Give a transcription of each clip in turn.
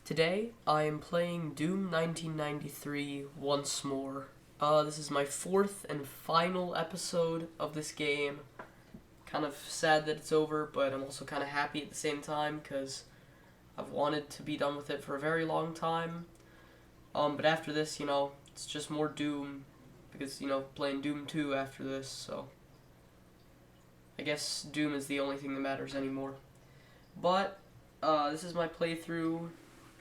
Today, I am playing Doom 1993 once more. This is my fourth and final episode of this game. Kind of sad that it's over, but I'm also kind of happy at the same time because I've wanted to be done with it for a very long time. But after this, it's just more Doom because, playing Doom 2 after this, so I guess Doom is the only thing that matters anymore. But, this is my playthrough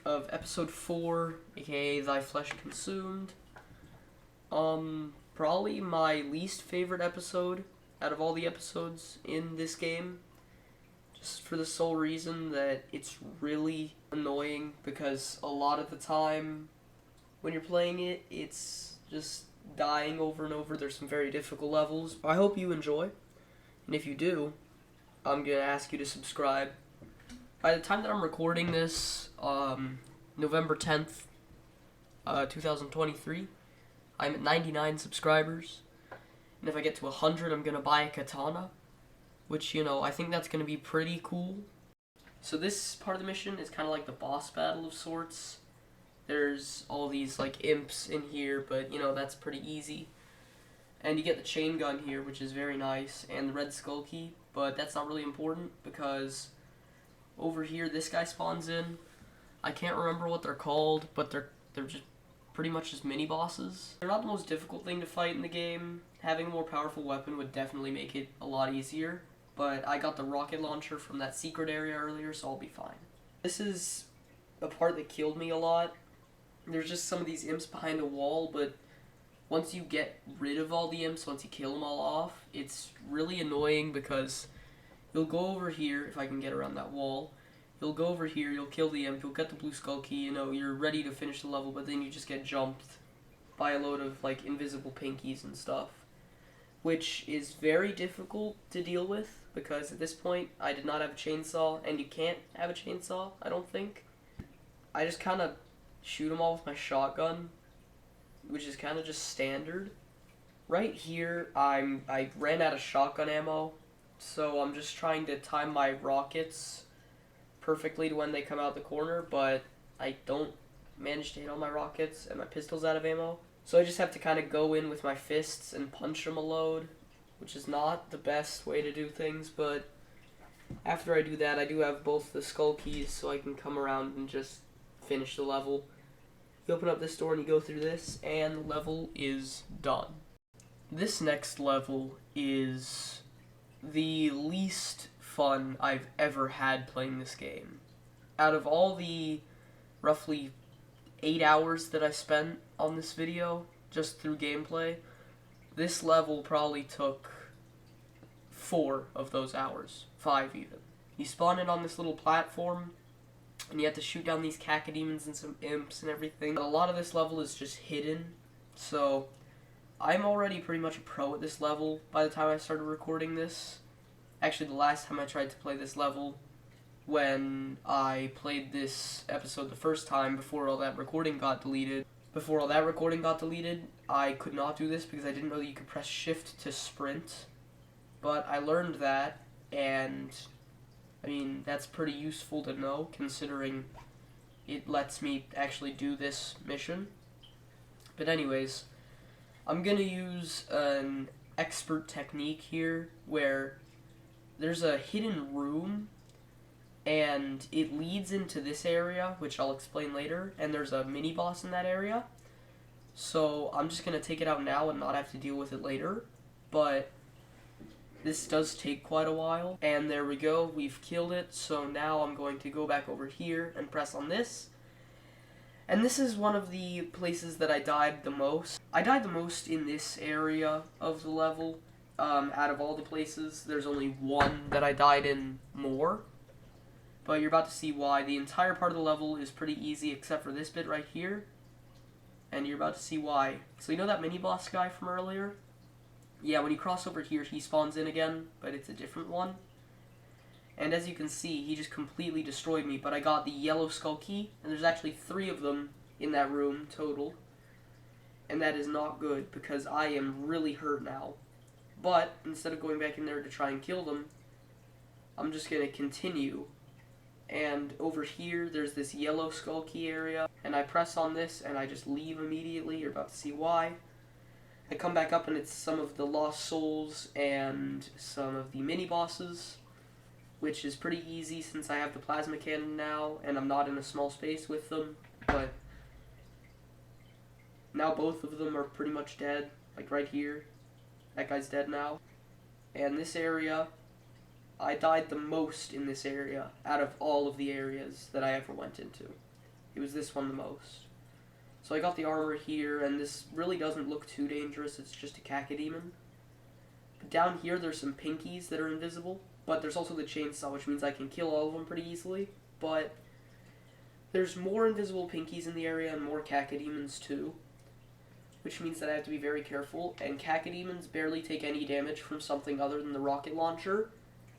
of episode 4, aka Thy Flesh Consumed. Probably my least favorite episode out of all the episodes in this game. Just for the sole reason that it's really annoying because a lot of the time when you're playing it, it's just dying over and over. There's some very difficult levels. I hope you enjoy, and if you do, I'm gonna ask you to subscribe. By the time that I'm recording this, November 10th, 2023, I'm at 99 subscribers, and if I get to 100, I'm gonna buy a katana, which, I think that's gonna be pretty cool. So this part of the mission is kind of like the boss battle of sorts. There's all these, imps in here, but, that's pretty easy. And you get the chain gun here, which is very nice, and the red skull key, but that's not really important, because over here, this guy spawns in. I can't remember what they're called, but they're just pretty much just mini-bosses. They're not the most difficult thing to fight in the game. Having a more powerful weapon would definitely make it a lot easier, but I got the rocket launcher from that secret area earlier, so I'll be fine. This is a part that killed me a lot. There's just some of these imps behind a wall, but once you get rid of all the imps, once you kill them all off, it's really annoying because you'll go over here, if I can get around that wall, you'll go over here, you'll kill the imp, you'll get the blue skull key, you're ready to finish the level, but then you just get jumped by a load of, invisible pinkies and stuff, which is very difficult to deal with, because at this point, I did not have a chainsaw, and you can't have a chainsaw, I don't think. I just kind of shoot them all with my shotgun, which is kind of just standard. Right here, I ran out of shotgun ammo, so I'm just trying to time my rockets perfectly to when they come out the corner, but I don't manage to hit all my rockets, and my pistol's out of ammo. So I just have to kind of go in with my fists and punch them a load, which is not the best way to do things, but after I do that, I do have both the skull keys, so I can come around and just finish the level. You open up this door and you go through this, and the level is done. This next level is the least fun I've ever had playing this game. Out of all the roughly 8 hours that I spent on this video, just through gameplay, this level probably took 4 of those hours. 5 even. You spawn in on this little platform, and you have to shoot down these cacodemons and some imps and everything. But a lot of this level is just hidden, so I'm already pretty much a pro at this level by the time I started recording this. Actually, the last time I tried to play this level, when I played this episode the first time before all that recording got deleted, I could not do this because I didn't know that you could press shift to sprint. But I learned that, and that's pretty useful to know, considering it lets me actually do this mission. But anyways, I'm gonna use an expert technique here, where there's a hidden room, and it leads into this area, which I'll explain later, and there's a mini-boss in that area. So I'm just gonna take it out now and not have to deal with it later, but this does take quite a while, and there we go, we've killed it. So now I'm going to go back over here and press on this, and this is one of the places that I died the most. I died the most in this area of the level. Out of all the places, there's only one that I died in more, but you're about to see why. The entire part of the level is pretty easy except for this bit right here, and you're about to see why. So you know that mini-boss guy from earlier? Yeah, when you cross over here, he spawns in again, but it's a different one. And as you can see, he just completely destroyed me, but I got the yellow skull key, and there's actually 3 of them in that room total. And that is not good, because I am really hurt now. But instead of going back in there to try and kill them, I'm just going to continue And over here, there's this yellow skull key area, and I press on this, and I just leave immediately. You're about to see why. I come back up, and it's some of the lost souls and some of the mini-bosses, which is pretty easy since I have the plasma cannon now, and I'm not in a small space with them, but now both of them are pretty much dead, like right here. That guy's dead now. And this area, I died the most in this area out of all of the areas that I ever went into. It was this one the most. So I got the armor here, and this really doesn't look too dangerous. It's just a cacodemon. But down here, there's some pinkies that are invisible, but there's also the chainsaw, which means I can kill all of them pretty easily. But there's more invisible pinkies in the area and more cacodemons too, which means that I have to be very careful. And cacodemons barely take any damage from something other than the rocket launcher.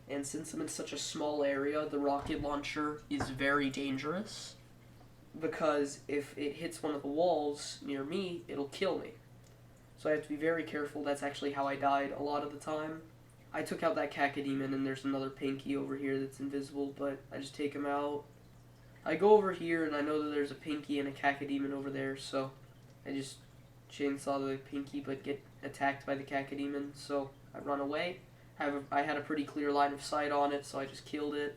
And since I'm in such a small area, the rocket launcher is very dangerous, because if it hits one of the walls near me, it'll kill me. So I have to be very careful. That's actually how I died a lot of the time. I took out that cacodemon, and there's another pinky over here that's invisible, but I just take him out. I go over here, and I know that there's a pinky and a cacodemon over there, so I just chainsaw the pinky, but get attacked by the cacodemon, so I run away. I had a pretty clear line of sight on it, so I just killed it.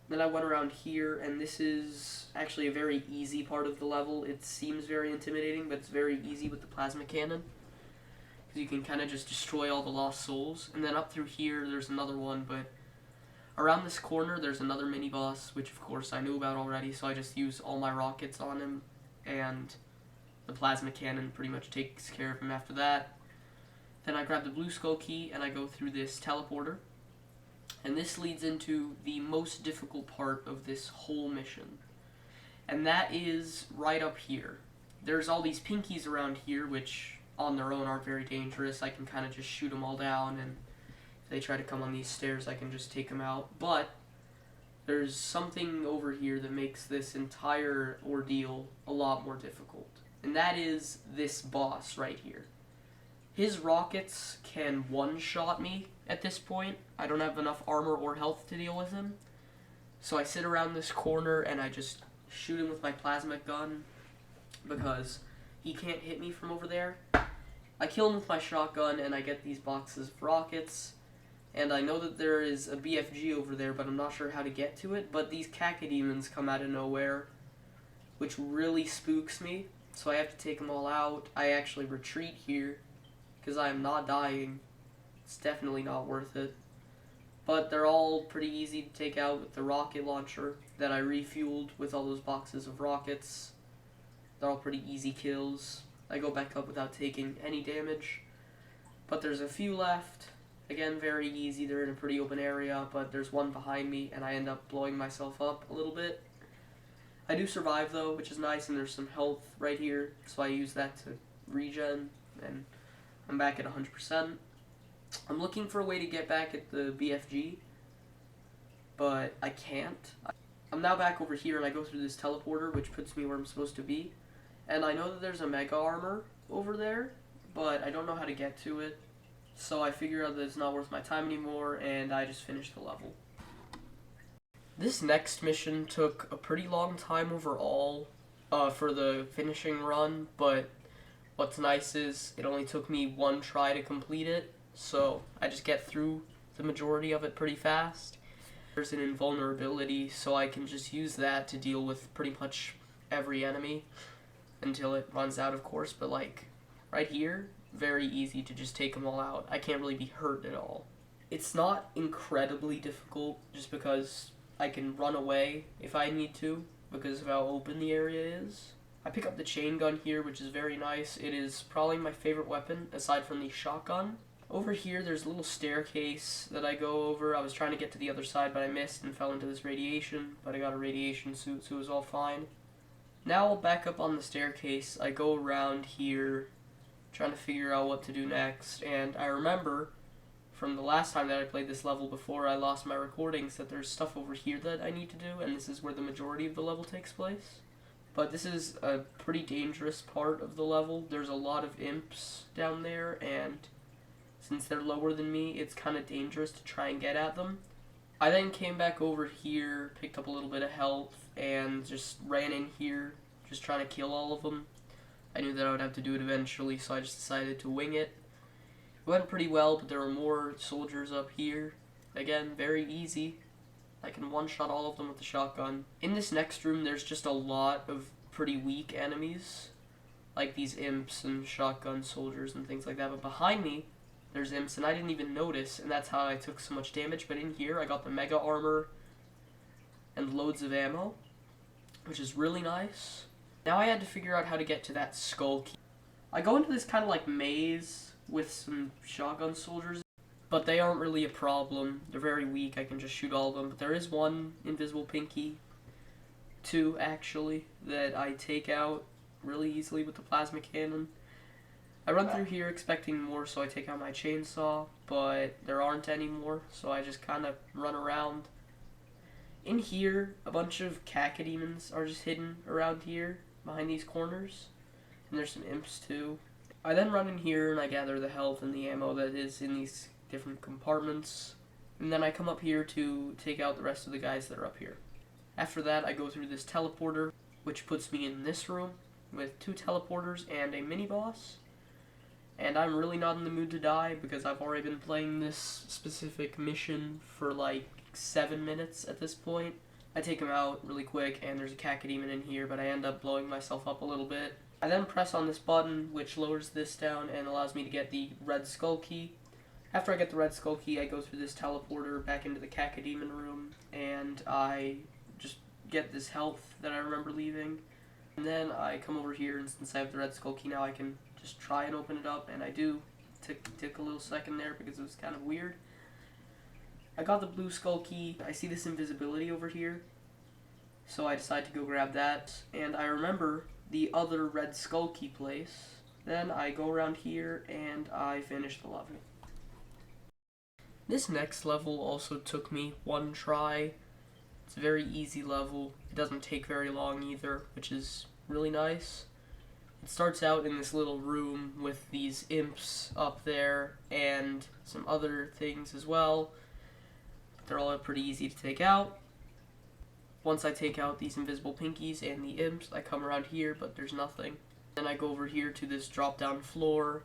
Then I went around here, and this is actually a very easy part of the level. It seems very intimidating, but it's very easy with the plasma cannon, because you can kind of just destroy all the lost souls. And then up through here, there's another one, but around this corner, there's another mini-boss, which of course I knew about already, so I just use all my rockets on him, and the plasma cannon pretty much takes care of him after that. Then I grab the blue skull key, and I go through this teleporter. And this leads into the most difficult part of this whole mission. And that is right up here. There's all these pinkies around here, which on their own aren't very dangerous. I can kind of just shoot them all down, and if they try to come on these stairs, I can just take them out. But there's something over here that makes this entire ordeal a lot more difficult. And that is this boss right here. His rockets can one-shot me at this point. I don't have enough armor or health to deal with him. So I sit around this corner and I just shoot him with my plasma gun, because he can't hit me from over there. I kill him with my shotgun, and I get these boxes of rockets. And I know that there is a BFG over there, but I'm not sure how to get to it. But these cacodemons come out of nowhere, which really spooks me. So I have to take them all out. I actually retreat here, because I am not dying. It's definitely not worth it. But they're all pretty easy to take out with the rocket launcher that I refueled with all those boxes of rockets. They're all pretty easy kills. I go back up without taking any damage. But there's a few left. Again, very easy. They're in a pretty open area, but there's one behind me, and I end up blowing myself up a little bit. I do survive, though, which is nice, and there's some health right here, so I use that to regen, and I'm back at 100%. I'm looking for a way to get back at the BFG, but I can't. I'm now back over here, and I go through this teleporter, which puts me where I'm supposed to be. And I know that there's a mega armor over there, but I don't know how to get to it. So I figure out that it's not worth my time anymore, and I just finish the level. This next mission took a pretty long time overall for the finishing run, but what's nice is it only took me one try to complete it, so I just get through the majority of it pretty fast. There's an invulnerability, so I can just use that to deal with pretty much every enemy until it runs out, of course, but like right here, very easy to just take them all out. I can't really be hurt at all. It's not incredibly difficult just because I can run away if I need to, because of how open the area is. I pick up the chain gun here, which is very nice. It is probably my favorite weapon, aside from the shotgun. Over here, there's a little staircase that I go over. I was trying to get to the other side, but I missed and fell into this radiation, but I got a radiation suit, so it was all fine. Now I'll back up on the staircase. I go around here, trying to figure out what to do next, and I remember from the last time that I played this level before I lost my recordings that there's stuff over here that I need to do, and this is where the majority of the level takes place. But this is a pretty dangerous part of the level. There's a lot of imps down there, and since they're lower than me, it's kind of dangerous to try and get at them. I then came back over here, picked up a little bit of health, and just ran in here, just trying to kill all of them. I knew that I would have to do it eventually, so I just decided to wing it. It went pretty well, but there were more soldiers up here. Again, very easy. I can one-shot all of them with the shotgun. In this next room, there's just a lot of pretty weak enemies, like these imps and shotgun soldiers and things like that. But behind me, there's imps, and I didn't even notice, and that's how I took so much damage. But in here, I got the mega armor and loads of ammo, which is really nice. Now I had to figure out how to get to that skull key. I go into this kind of like maze with some shotgun soldiers, but they aren't really a problem. They're very weak. I can just shoot all of them. But there is one invisible pinky, two actually, that I take out really easily with the plasma cannon. I run through here expecting more, so I take out my chainsaw, but there aren't any more, so I just kind of run around. In here, a bunch of cacodemons are just hidden around here, behind these corners, and there's some imps too. I then run in here and I gather the health and the ammo that is in these different compartments, and then I come up here to take out the rest of the guys that are up here. After that, I go through this teleporter, which puts me in this room with 2 teleporters and a mini-boss. And I'm really not in the mood to die because I've already been playing this specific mission for like 7 minutes at this point. I take him out really quick, and there's a cacodemon in here, but I end up blowing myself up a little bit. I then press on this button, which lowers this down and allows me to get the red skull key. After I get the red skull key, I go through this teleporter back into the cacodemon room, and I just get this health that I remember leaving. And then I come over here, and since I have the red skull key now, I can just try and open it up, and I do. Took a little second there because it was kind of weird. I got the blue skull key. I see this invisibility over here, so I decide to go grab that, and I remember the other red skull key place. Then I go around here and I finish the level. This next level also took me 1 try. It's a very easy level. It doesn't take very long either, which is really nice. It starts out in this little room with these imps up there and some other things as well. They're all pretty easy to take out. Once I take out these invisible pinkies and the imps, I come around here, but there's nothing. Then I go over here to this drop-down floor,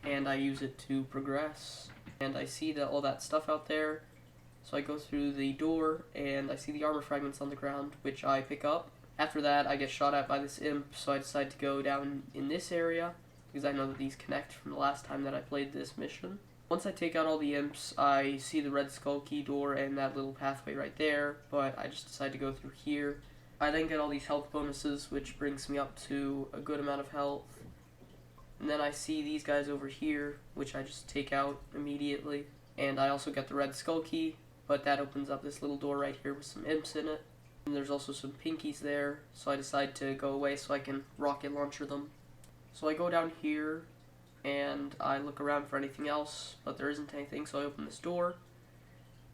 and I use it to progress. And I see all that stuff out there, so I go through the door, and I see the armor fragments on the ground, which I pick up. After that, I get shot at by this imp, so I decide to go down in this area, because I know that these connect from the last time that I played this mission. Once I take out all the imps, I see the red skull key door and that little pathway right there, but I just decide to go through here. I then get all these health bonuses, which brings me up to a good amount of health. And then I see these guys over here, which I just take out immediately. And I also get the red skull key, but that opens up this little door right here with some imps in it. And there's also some pinkies there, so I decide to go away so I can rocket launcher them. So I go down here, and I look around for anything else, but there isn't anything, so I open this door.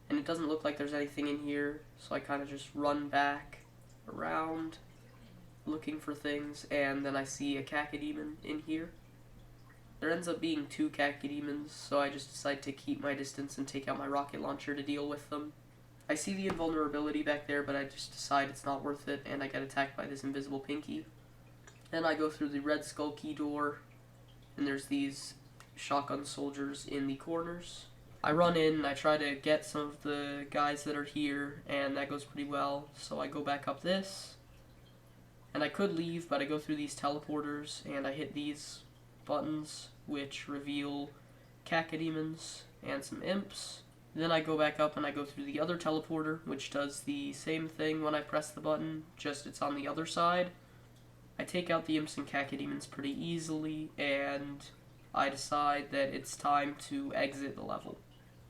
And it doesn't look like there's anything in here, so I kind of just run back around looking for things, and then I see a cacodemon in here. There ends up being 2 cacodemons, so I just decide to keep my distance and take out my rocket launcher to deal with them. I see the invulnerability back there, but I just decide it's not worth it, and I get attacked by this invisible pinky. Then I go through the red skull key door, and there's these shotgun soldiers in the corners. I run in and I try to get some of the guys that are here, and that goes pretty well. So I go back up this, and I could leave, but I go through these teleporters, and I hit these buttons, which reveal cacodemons and some imps. Then I go back up and I go through the other teleporter, which does the same thing when I press the button, just it's on the other side. I take out the imps and cacodemons pretty easily, and I decide that it's time to exit the level.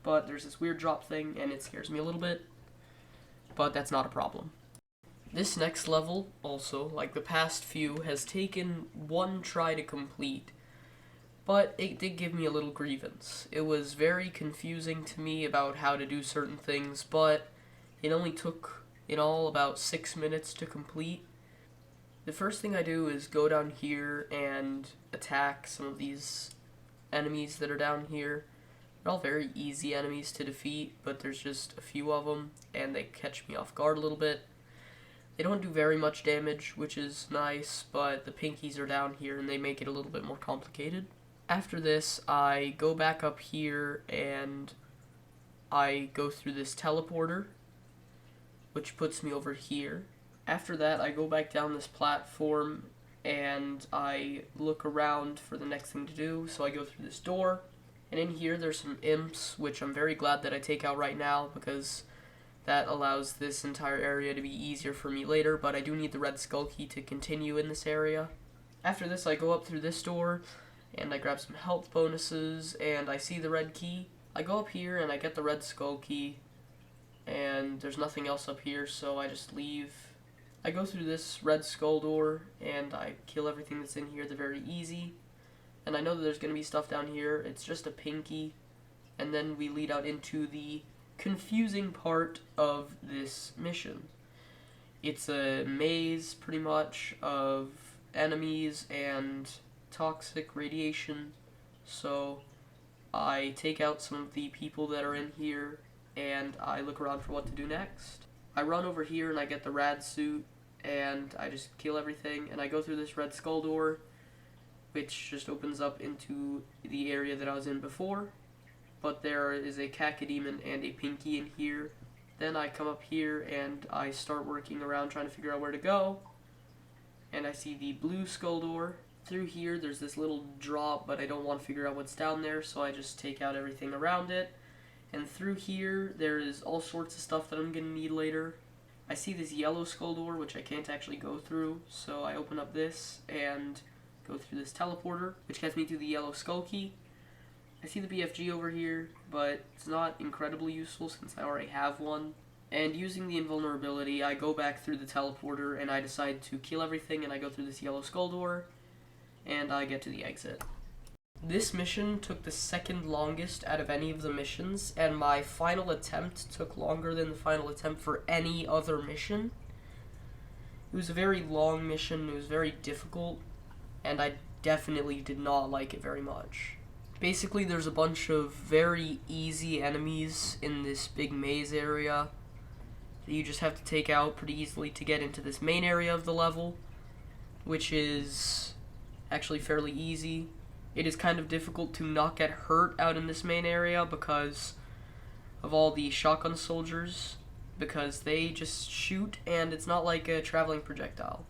But there's this weird drop thing, and it scares me a little bit, but that's not a problem. This next level, also, like the past few, has taken 1 try to complete, but it did give me a little grievance. It was very confusing to me about how to do certain things, but it only took, in all, about 6 minutes to complete. The first thing I do is go down here and attack some of these enemies that are down here. They're all very easy enemies to defeat, but there's just a few of them, and they catch me off guard a little bit. They don't do very much damage, which is nice, but the pinkies are down here, and they make it a little bit more complicated. After this, I go back up here, and I go through this teleporter, which puts me over here. After that, I go back down this platform, and I look around for the next thing to do, so I go through this door. And in here, there's some imps, which I'm very glad that I take out right now, because that allows this entire area to be easier for me later, but I do need the red skull key to continue in this area. After this, I go up through this door, and I grab some health bonuses, and I see the red key. I go up here, and I get the red skull key, and there's nothing else up here, so I just leave. I go through this red skull door, and I kill everything that's in here. They're very easy. And I know that there's going to be stuff down here. It's just a pinky. And then we lead out into the confusing part of this mission. It's a maze, pretty much, of enemies and toxic radiation. So I take out some of the people that are in here, and I look around for what to do next. I run over here, and I get the rad suit, and I just kill everything. And I go through this red skull door, which just opens up into the area that I was in before. But there is a cacodemon and a pinky in here. Then I come up here and I start working around trying to figure out where to go. And I see the blue skull door. Through here there's this little drop, but I don't want to figure out what's down there, so I just take out everything around it. And through here there is all sorts of stuff that I'm going to need later. I see this yellow skull door, which I can't actually go through, so I open up this and go through this teleporter, which gets me to the yellow skull key. I see the BFG over here, but it's not incredibly useful since I already have one. And using the invulnerability, I go back through the teleporter and I decide to kill everything, and I go through this yellow skull door, and I get to the exit. This mission took the second longest out of any of the missions, and my final attempt took longer than the final attempt for any other mission. It was a very long mission, it was very difficult, and I definitely did not like it very much. Basically, there's a bunch of very easy enemies in this big maze area that you just have to take out pretty easily to get into this main area of the level, which is actually fairly easy. It is kind of difficult to not get hurt out in this main area because of all the shotgun soldiers, because they just shoot and it's not like a traveling projectile.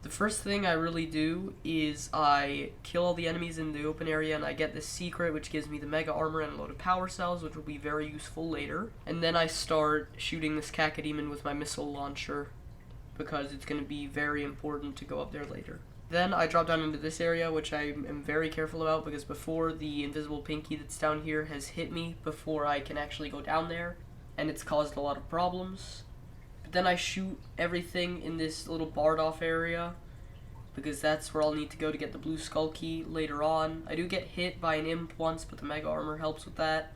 The first thing I really do is I kill all the enemies in the open area, and I get this secret which gives me the mega armor and a load of power cells, which will be very useful later. And then I start shooting this cacodemon with my missile launcher because it's going to be very important to go up there later. Then I drop down into this area, which I am very careful about because before the invisible pinky that's down here has hit me before I can actually go down there, and it's caused a lot of problems. Then I shoot everything in this little barred off area because that's where I'll need to go to get the blue skull key later on. I do get hit by an imp once, but the mega armor helps with that.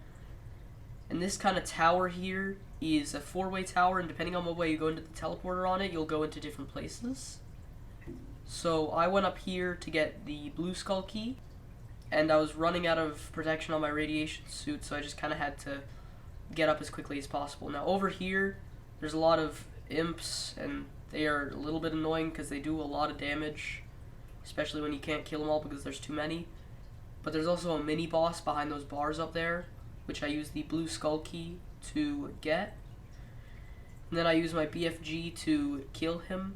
And this kind of tower here is a 4-way tower, and depending on what way you go into the teleporter on it, you'll go into different places. So I went up here to get the blue skull key, and I was running out of protection on my radiation suit, so I just kind of had to get up as quickly as possible. Now over here, there's a lot of imps, and they are a little bit annoying because they do a lot of damage, especially when you can't kill them all because there's too many. But there's also a mini boss behind those bars up there, which I use the blue skull key to get. And then I use my BFG to kill him,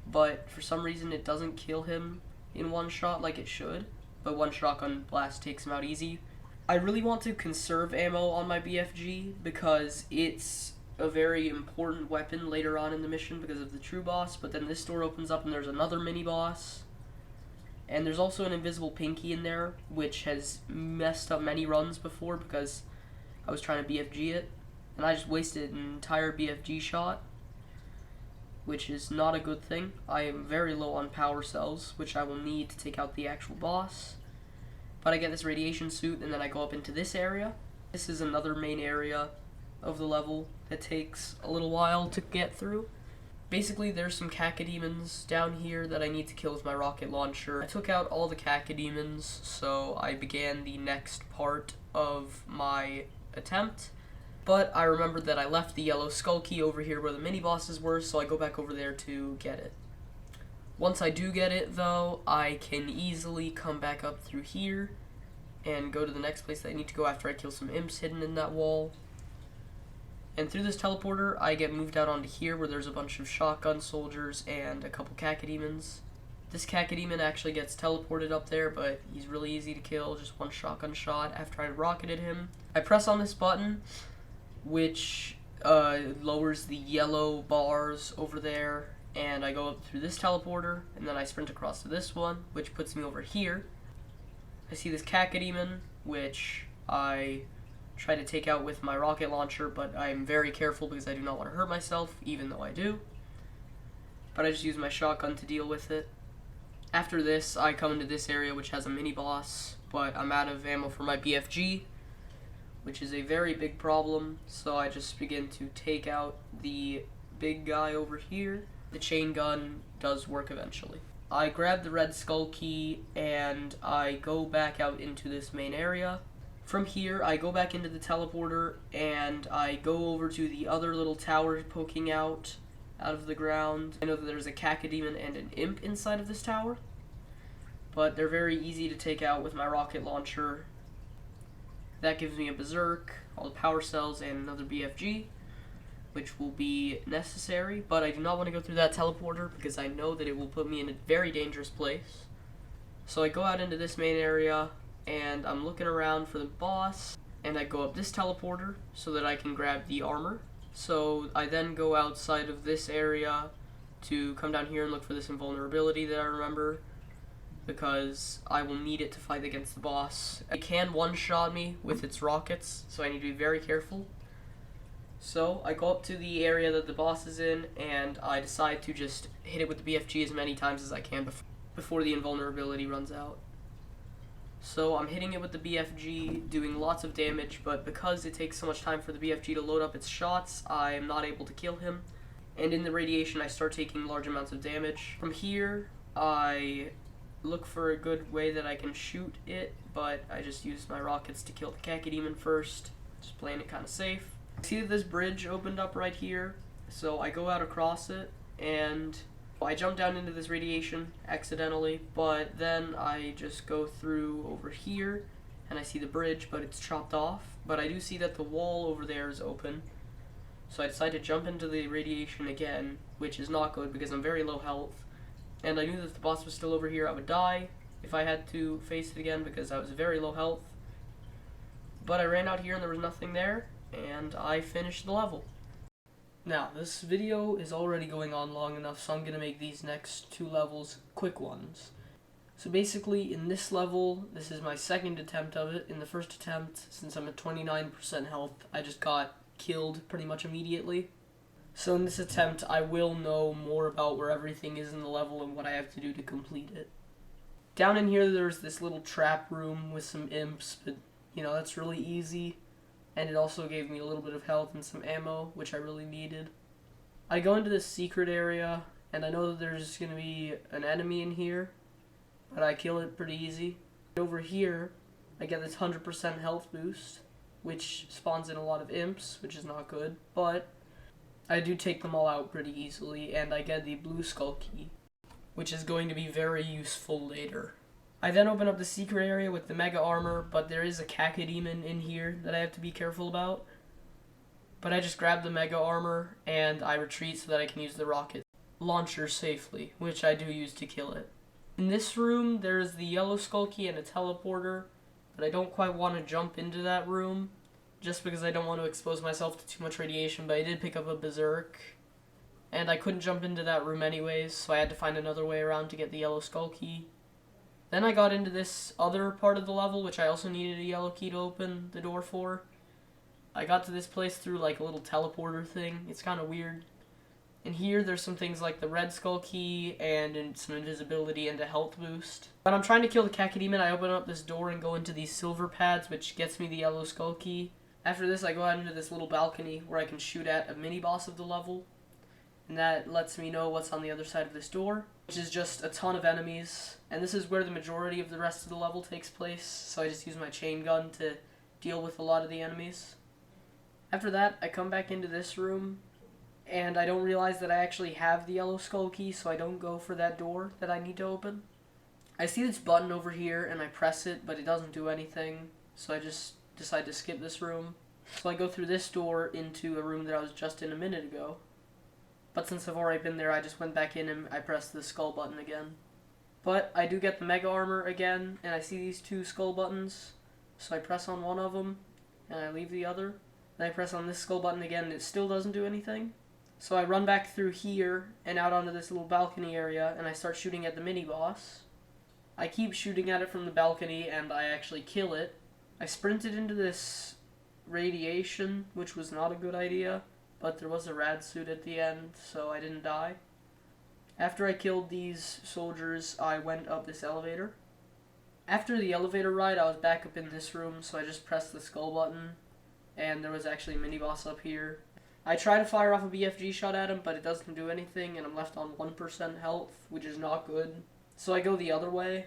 but for some reason it doesn't kill him in one shot like it should, but one shotgun blast takes him out easy. I really want to conserve ammo on my BFG because it's a very important weapon later on in the mission because of the true boss, but then this door opens up and there's another mini boss. And there's also an invisible pinky in there, which has messed up many runs before because I was trying to BFG it, and I just wasted an entire BFG shot, which is not a good thing. I am very low on power cells, which I will need to take out the actual boss. But I get this radiation suit, and then I go up into this area. This is another main area of the level that takes a little while to get through. Basically, there's some cacodemons down here that I need to kill with my rocket launcher. I took out all the cacodemons, so I began the next part of my attempt. But I remembered that I left the yellow skull key over here where the mini bosses were, so I go back over there to get it. Once I do get it, though, I can easily come back up through here and go to the next place that I need to go after I kill some imps hidden in that wall. And through this teleporter, I get moved out onto here where there's a bunch of shotgun soldiers and a couple cacodemons. This cacodemon actually gets teleported up there, but he's really easy to kill, just one shotgun shot after I rocketed him. I press on this button, which lowers the yellow bars over there, and I go up through this teleporter, and then I sprint across to this one, which puts me over here. I see this cacodemon, which I try to take out with my rocket launcher, but I'm very careful because I do not want to hurt myself, even though I do. But I just use my shotgun to deal with it. After this, I come into this area, which has a mini-boss, but I'm out of ammo for my BFG, which is a very big problem, so I just begin to take out the big guy over here. The chain gun does work eventually. I grab the red skull key, and I go back out into this main area. From here, I go back into the teleporter, and I go over to the other little tower poking out of the ground. I know that there's a cacodemon and an imp inside of this tower, but they're very easy to take out with my rocket launcher. That gives me a berserk, all the power cells, and another BFG, which will be necessary, but I do not want to go through that teleporter because I know that it will put me in a very dangerous place. So I go out into this main area, and I'm looking around for the boss, and I go up this teleporter so that I can grab the armor. So I then go outside of this area to come down here and look for this invulnerability that I remember, because I will need it to fight against the boss. It can one-shot me with its rockets, so I need to be very careful. So I go up to the area that the boss is in, and I decide to just hit it with the BFG as many times as I can before the invulnerability runs out. So I'm hitting it with the BFG, doing lots of damage, but because it takes so much time for the BFG to load up its shots, I am not able to kill him. And in the radiation, I start taking large amounts of damage. From here, I look for a good way that I can shoot it, but I just use my rockets to kill the cacodemon first, just playing it kind of safe. See that this bridge opened up right here, so I go out across it, and I jump down into this radiation accidentally, but then I just go through over here, and I see the bridge, but it's chopped off. But I do see that the wall over there is open, so I decide to jump into the radiation again, which is not good because I'm very low health. And I knew that if the boss was still over here, I would die if I had to face it again because I was very low health. But I ran out here and there was nothing there, and I finished the level. Now, this video is already going on long enough, so I'm going to make these next two levels quick ones. So basically, in this level, this is my second attempt of it. In the first attempt, since I'm at 29% health, I just got killed pretty much immediately. So in this attempt, I will know more about where everything is in the level and what I have to do to complete it. Down in here, there's this little trap room with some imps, but, you know, that's really easy. And it also gave me a little bit of health and some ammo, which I really needed. I go into this secret area, and I know that there's going to be an enemy in here, but I kill it pretty easy. Over here, I get this 100% health boost, which spawns in a lot of imps, which is not good, but I do take them all out pretty easily, and I get the blue skull key, which is going to be very useful later. I then open up the secret area with the mega armor, but there is a cacodemon in here that I have to be careful about. But I just grab the mega armor, and I retreat so that I can use the rocket launcher safely, which I do use to kill it. In this room, there is the yellow skull key and a teleporter, but I don't quite want to jump into that room, just because I don't want to expose myself to too much radiation, but I did pick up a berserk, and I couldn't jump into that room anyways, so I had to find another way around to get the yellow skull key. Then I got into this other part of the level, which I also needed a yellow key to open the door for. I got to this place through like a little teleporter thing. It's kind of weird. In here, there's some things like the red skull key and some invisibility and a health boost. When I'm trying to kill the cacodemon, I open up this door and go into these silver pads, which gets me the yellow skull key. After this, I go out into this little balcony where I can shoot at a mini-boss of the level. and that lets me know what's on the other side of this door, which is just a ton of enemies, and this is where the majority of the rest of the level takes place, so I just use my chain gun to deal with a lot of the enemies. After that, I come back into this room, and I don't realize that I actually have the yellow skull key, so I don't go for that door that I need to open. I see this button over here, and I press it, but it doesn't do anything, so I just decide to skip this room. So I go through this door into a room that I was just in a minute ago. But since I've already been there, I just went back in and I pressed the skull button again. But I do get the mega armor again, and I see these two skull buttons. So I press on one of them, and I leave the other. Then I press on this skull button again, and it still doesn't do anything. So I run back through here and out onto this little balcony area, and I start shooting at the mini-boss. I keep shooting at it from the balcony, and I actually kill it. I sprinted into this radiation, which was not a good idea. But there was a rad suit at the end, so I didn't die. After I killed these soldiers, I went up this elevator. After the elevator ride, I was back up in this room, so I just pressed the skull button, and there was actually a mini-boss up here. I try to fire off a BFG shot at him, but it doesn't do anything, and I'm left on 1% health, which is not good. So I go the other way,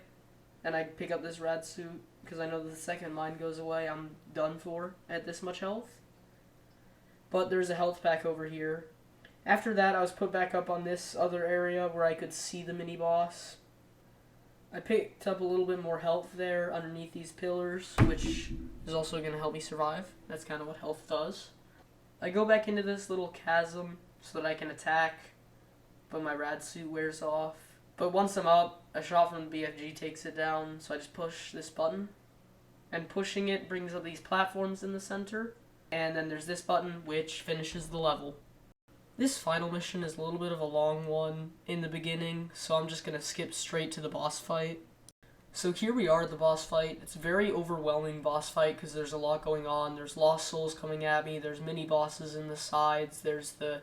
and I pick up this rad suit, because I know that the second mine goes away, I'm done for at this much health. But there's a health pack over here. After that, I was put back up on this other area where I could see the mini-boss. I picked up a little bit more health there underneath these pillars, which is also going to help me survive. That's kind of what health does. I go back into this little chasm so that I can attack, but my rad suit wears off. But once I'm up, a shot from the BFG takes it down, so I just push this button. And pushing it brings up these platforms in the center. And then there's this button, which finishes the level. This final mission is a little bit of a long one in the beginning, so I'm just going to skip straight to the boss fight. So here we are at the boss fight. It's a very overwhelming boss fight because there's a lot going on. There's lost souls coming at me, there's mini-bosses in the sides, there's the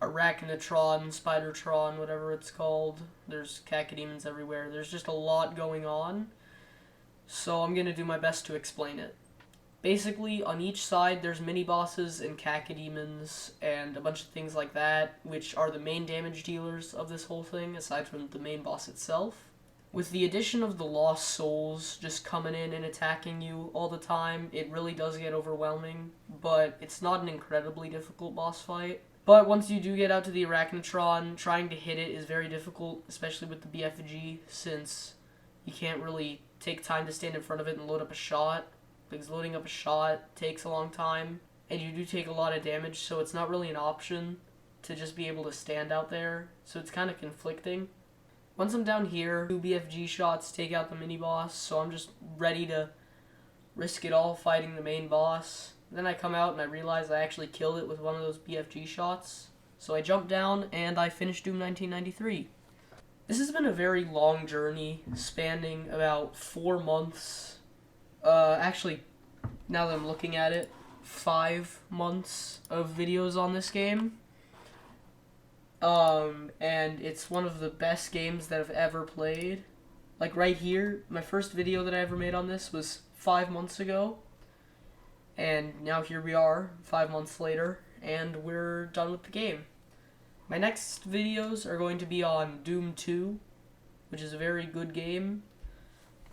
Arachnotron, Spidertron, whatever it's called. There's cacodemons everywhere. There's just a lot going on, so I'm going to do my best to explain it. Basically, on each side, there's mini-bosses and cacodemons and a bunch of things like that, which are the main damage dealers of this whole thing, aside from the main boss itself. With the addition of the lost souls just coming in and attacking you all the time, it really does get overwhelming, but it's not an incredibly difficult boss fight. But once you do get out to the Arachnotron, trying to hit it is very difficult, especially with the BFG, since you can't really take time to stand in front of it and load up a shot. Because loading up a shot takes a long time, and you do take a lot of damage, so it's not really an option to just be able to stand out there, so it's kind of conflicting. Once I'm down here, 2 BFG shots take out the mini-boss, so I'm just ready to risk it all fighting the main boss. Then I come out and I realize I actually killed it with one of those BFG shots, so I jump down and I finish Doom 1993. This has been a very long journey, spanning about 4 months. Actually, now that I'm looking at it, 5 months of videos on this game. And it's one of the best games that I've ever played. Like right here, my first video that I ever made on this was 5 months ago. And now here we are, 5 months later, and we're done with the game. My next videos are going to be on Doom 2, which is a very good game.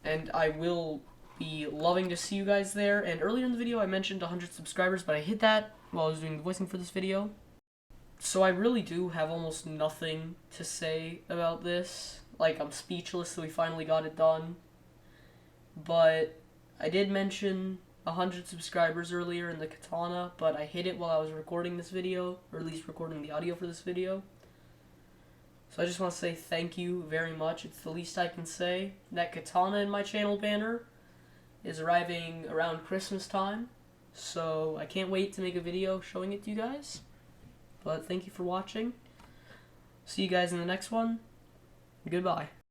And I will be loving to see you guys there. And earlier in the video I mentioned 100 subscribers, but I hit that while I was doing the voicing for this video. So I really do have almost nothing to say about this. Like, I'm speechless that we finally got it done. But I did mention 100 subscribers earlier in the katana, but I hit it while I was recording this video, or at least recording the audio for this video. So I just want to say thank you very much. It's the least I can say. That katana in my channel banner is arriving around Christmas time, so I can't wait to make a video showing it to you guys. But thank you for watching. See you guys in the next one. Goodbye.